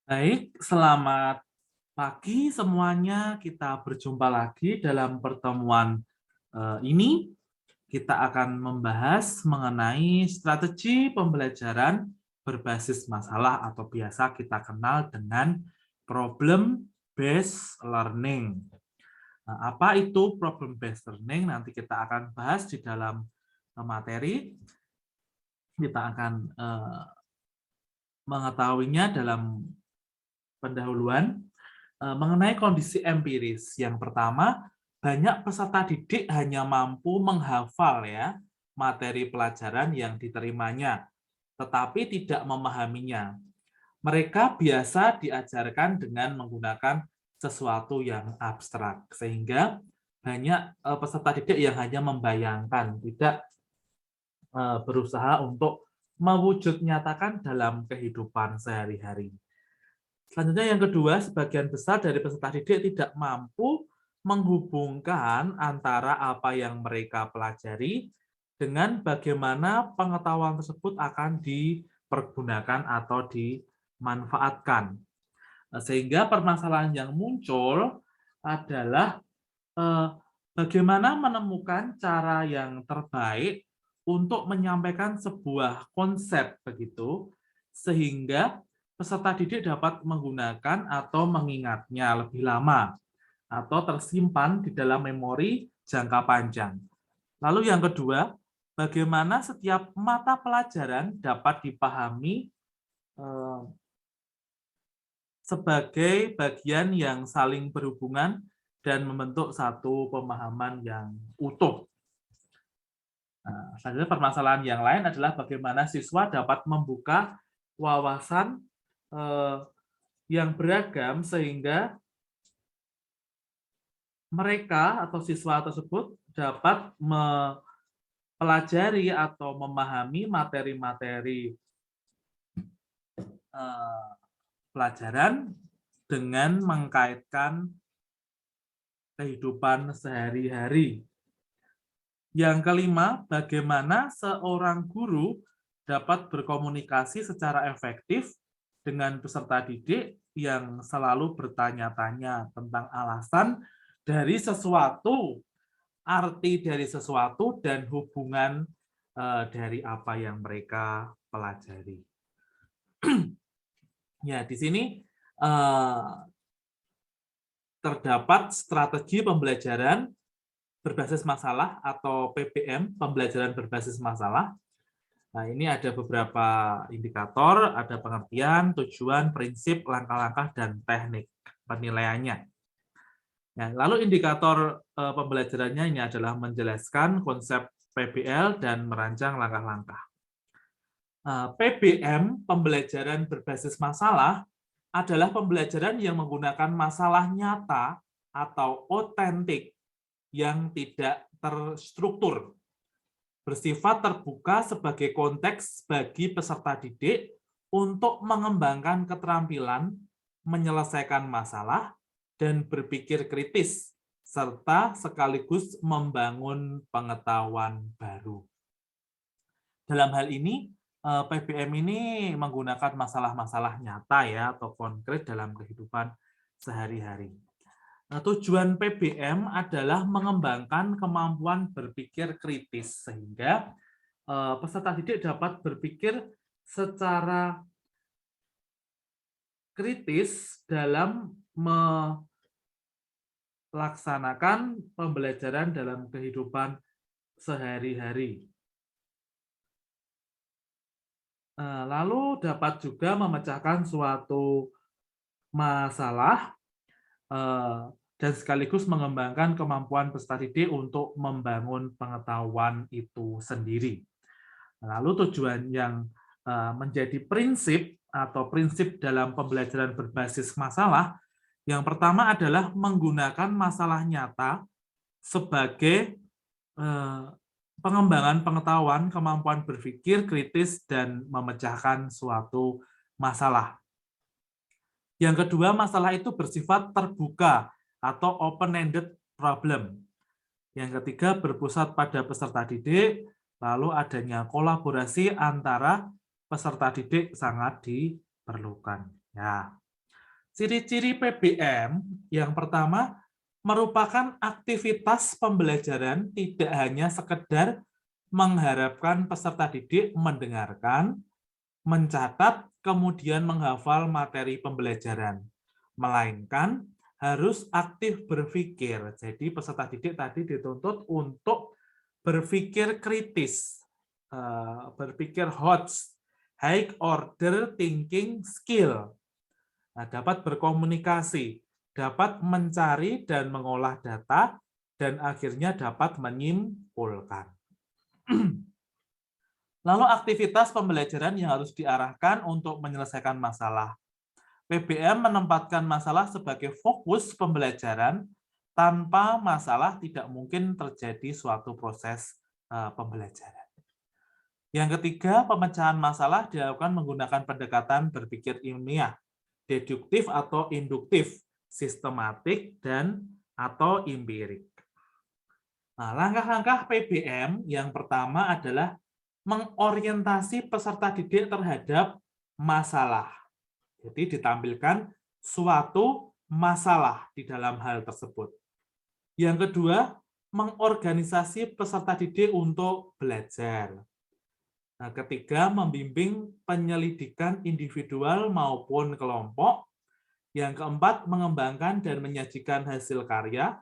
Baik, selamat pagi semuanya. Kita berjumpa lagi dalam pertemuan ini. Kita akan membahas mengenai strategi pembelajaran berbasis masalah atau biasa kita kenal dengan problem based learning. Nah, apa itu problem based learning? Nanti kita akan bahas di dalam materi. Kita akan mengetahuinya dalam pendahuluan. Mengenai kondisi empiris. Yang pertama, banyak peserta didik hanya mampu menghafal ya materi pelajaran yang diterimanya, tetapi tidak memahaminya. Mereka biasa diajarkan dengan menggunakan sesuatu yang abstrak, sehingga banyak peserta didik yang hanya membayangkan, tidak berusaha untuk mewujud nyatakan dalam kehidupan sehari-hari. Selanjutnya yang kedua, sebagian besar dari peserta didik tidak mampu menghubungkan antara apa yang mereka pelajari dengan bagaimana pengetahuan tersebut akan dipergunakan atau dimanfaatkan. Sehingga permasalahan yang muncul adalah bagaimana menemukan cara yang terbaik untuk menyampaikan sebuah konsep begitu, sehingga peserta didik dapat menggunakan atau mengingatnya lebih lama atau tersimpan di dalam memori jangka panjang. Lalu yang kedua, bagaimana setiap mata pelajaran dapat dipahami sebagai bagian yang saling berhubungan dan membentuk satu pemahaman yang utuh. Nah, selanjutnya permasalahan yang lain adalah bagaimana siswa dapat membuka wawasan yang beragam sehingga mereka atau siswa tersebut dapat mempelajari atau memahami materi-materi pelajaran dengan mengkaitkan kehidupan sehari-hari. Yang kelima, bagaimana seorang guru dapat berkomunikasi secara efektif dengan peserta didik yang selalu bertanya-tanya tentang alasan dari sesuatu, arti dari sesuatu, dan hubungan dari apa yang mereka pelajari. Ya, di sini terdapat strategi pembelajaran berbasis masalah atau PBM, pembelajaran berbasis masalah. Nah, ini ada beberapa indikator, ada pengertian, tujuan, prinsip, langkah-langkah, dan teknik penilaiannya. Nah, lalu indikator pembelajarannya ini adalah menjelaskan konsep PBL dan merancang langkah-langkah. PBM, pembelajaran berbasis masalah, adalah pembelajaran yang menggunakan masalah nyata atau otentik yang tidak terstruktur, bersifat terbuka sebagai konteks bagi peserta didik untuk mengembangkan keterampilan menyelesaikan masalah dan berpikir kritis, serta sekaligus membangun pengetahuan baru. Dalam hal ini, PBM ini menggunakan masalah-masalah nyata ya atau konkret dalam kehidupan sehari-hari. Nah, tujuan PBM adalah mengembangkan kemampuan berpikir kritis sehingga peserta didik dapat berpikir secara kritis dalam melaksanakan pembelajaran dalam kehidupan sehari-hari. Lalu dapat juga memecahkan suatu masalah dan sekaligus mengembangkan kemampuan peserta didik untuk membangun pengetahuan itu sendiri. Lalu tujuan yang menjadi prinsip atau prinsip dalam pembelajaran berbasis masalah, yang pertama adalah menggunakan masalah nyata sebagai pengembangan pengetahuan, kemampuan berpikir kritis, dan memecahkan suatu masalah. Yang kedua, masalah itu bersifat terbuka atau open-ended problem. Yang ketiga, berpusat pada peserta didik, lalu adanya kolaborasi antara peserta didik sangat diperlukan. Ya. Ciri-ciri PBM yang pertama merupakan aktivitas pembelajaran tidak hanya sekedar mengharapkan peserta didik mendengarkan, mencatat, kemudian menghafal materi pembelajaran, melainkan harus aktif berpikir. Jadi peserta didik tadi dituntut untuk berpikir kritis, berpikir HOTS, high order thinking skill. Nah, dapat berkomunikasi, dapat mencari dan mengolah data, dan akhirnya dapat menyimpulkan. Lalu aktivitas pembelajaran yang harus diarahkan untuk menyelesaikan masalah. PBM menempatkan masalah sebagai fokus pembelajaran. Tanpa masalah tidak mungkin terjadi suatu proses pembelajaran. Yang ketiga, pemecahan masalah dilakukan menggunakan pendekatan berpikir ilmiah, deduktif atau induktif, sistematik, dan atau empirik. Nah, langkah-langkah PBM yang pertama adalah mengorientasi peserta didik terhadap masalah. Jadi ditampilkan suatu masalah di dalam hal tersebut. Yang kedua, mengorganisasi peserta didik untuk belajar. Nah, ketiga, membimbing penyelidikan individual maupun kelompok. Yang keempat, mengembangkan dan menyajikan hasil karya.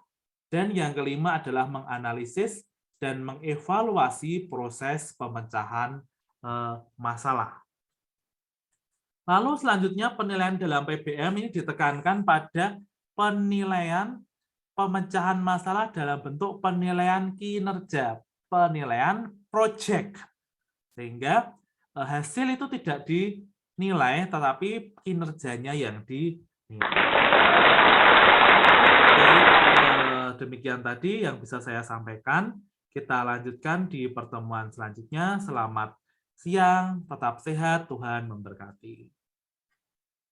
Dan yang kelima adalah menganalisis dan mengevaluasi proses pemecahan masalah. Lalu selanjutnya penilaian dalam PBM ini ditekankan pada penilaian pemecahan masalah dalam bentuk penilaian kinerja, penilaian project. Sehingga hasil itu tidak dinilai, tetapi kinerjanya yang dinilai. Demikian tadi yang bisa saya sampaikan. Kita lanjutkan di pertemuan selanjutnya. Selamat siang, tetap sehat, Tuhan memberkati.